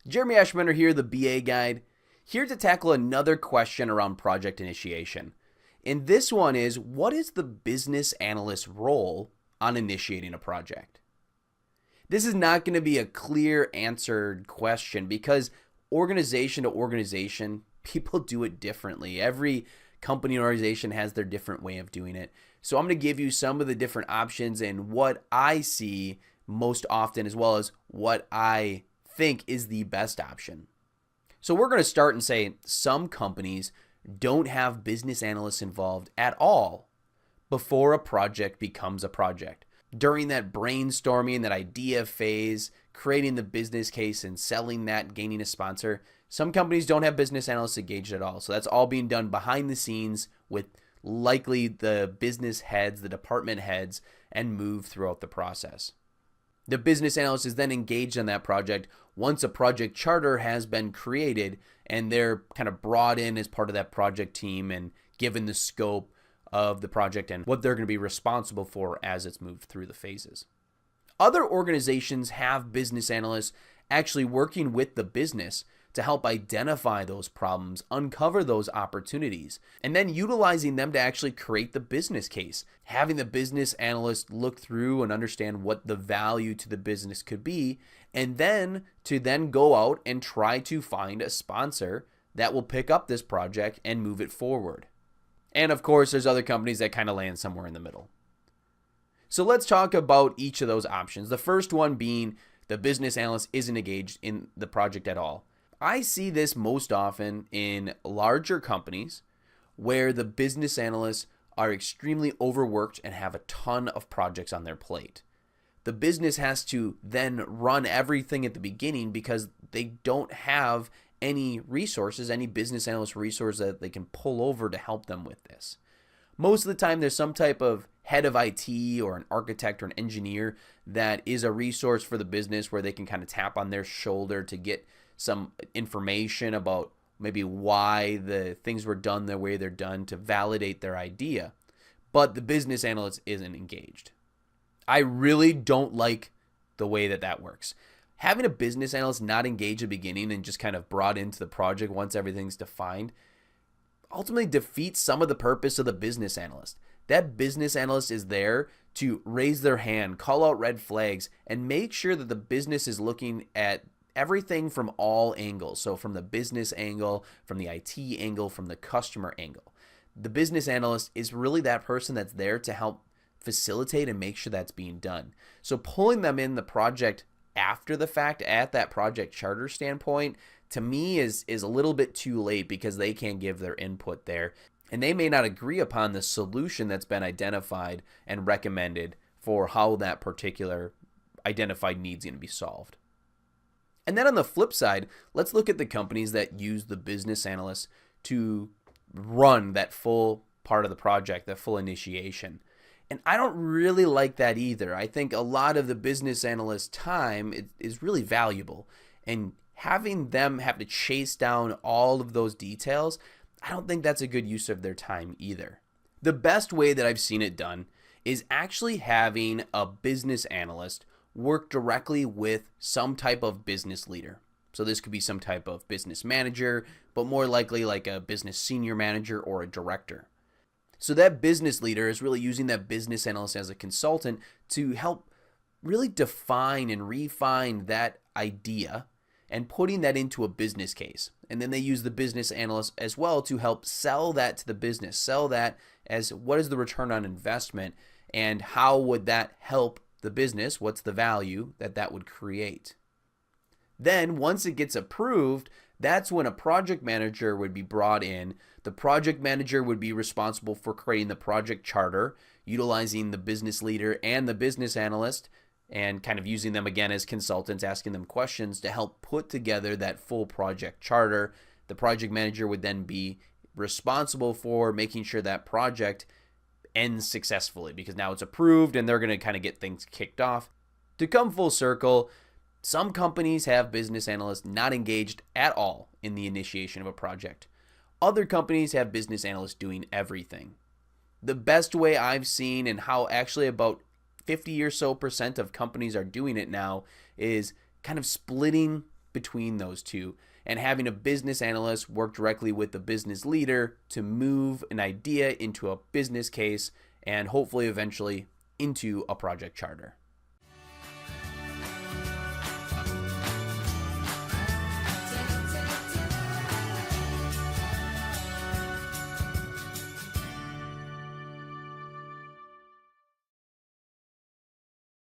Jeremy Ashmanner here, the BA Guide, here to tackle another question around project initiation. And this one is, what is the business analyst's role on initiating a project? This is not going to be a clear answered question because organization to organization, people do it differently. Every company and organization has their different way of doing it. So I'm going to give you some of the different options and what I see most often, as well as what I think is the best option. So we're going to start and say some companies don't have business analysts involved at all before a project becomes a project. During that brainstorming, that idea phase, creating the business case and selling that, gaining a sponsor, some companies don't have business analysts engaged at all. So that's all being done behind the scenes with likely the business heads, the department heads, and move throughout the process. The business analyst is then engaged on that project once a project charter has been created and they're kind of brought in as part of that project team and given the scope of the project and what they're going to be responsible for as it's moved through the phases. Other organizations have business analysts actually working with the business to help identify those problems, uncover those opportunities, and then utilizing them to actually create the business case. Having the business analyst look through and understand what the value to the business could be, and then to go out and try to find a sponsor that will pick up this project and move it forward. And of course, there's other companies that kind of land somewhere in the middle. So let's talk about each of those options. The first one being the business analyst isn't engaged in the project at all. I see this most often in larger companies where the business analysts are extremely overworked and have a ton of projects on their plate. The business has to then run everything at the beginning because they don't have any resources, any business analyst resource that they can pull over to help them with this. Most of the time, there's some type of head of IT or an architect or an engineer that is a resource for the business where they can kind of tap on their shoulder to get some information about maybe why the things were done the way they're done to validate their idea. But the business analyst isn't engaged. I really don't like the way that works. Having a business analyst not engaged at the beginning and just kind of brought into the project once everything's defined ultimately defeats some of the purpose of the business analyst. That business analyst is there to raise their hand, call out red flags, and make sure that the business is looking at everything from all angles. So from the business angle, from the IT angle, from the customer angle. The business analyst is really that person that's there to help facilitate and make sure that's being done. So pulling them in the project after the fact at that project charter standpoint, to me is a little bit too late because they can't give their input there. And they may not agree upon the solution that's been identified and recommended for how that particular identified need is going to be solved. And then on the flip side, let's look at the companies that use the business analyst to run that full part of the project, that full initiation. And I don't really like that either. I think a lot of the business analyst time is really valuable. And having them have to chase down all of those details, I don't think that's a good use of their time either. The best way that I've seen it done is actually having a business analyst work directly with some type of business leader. So this could be some type of business manager, but more likely like a business senior manager or a director. So that business leader is really using that business analyst as a consultant to help really define and refine that idea and putting that into a business case. And then they use the business analyst as well to help sell that to the business, sell that as what is the return on investment and how would that help the business, what's the value that would create. Then once it gets approved, that's when a project manager would be brought in. The project manager would be responsible for creating the project charter, utilizing the business leader and the business analyst, and kind of using them again as consultants, asking them questions to help put together that full project charter. The project manager would then be responsible for making sure that project ends successfully because now it's approved and they're going to kind of get things kicked off. To come full circle, some companies have business analysts not engaged at all in the initiation of a project. Other companies have business analysts doing everything. The best way I've seen and how actually about 50 or so % of companies are doing it now is kind of splitting between those two, and having a business analyst work directly with the business leader to move an idea into a business case and hopefully eventually into a project charter.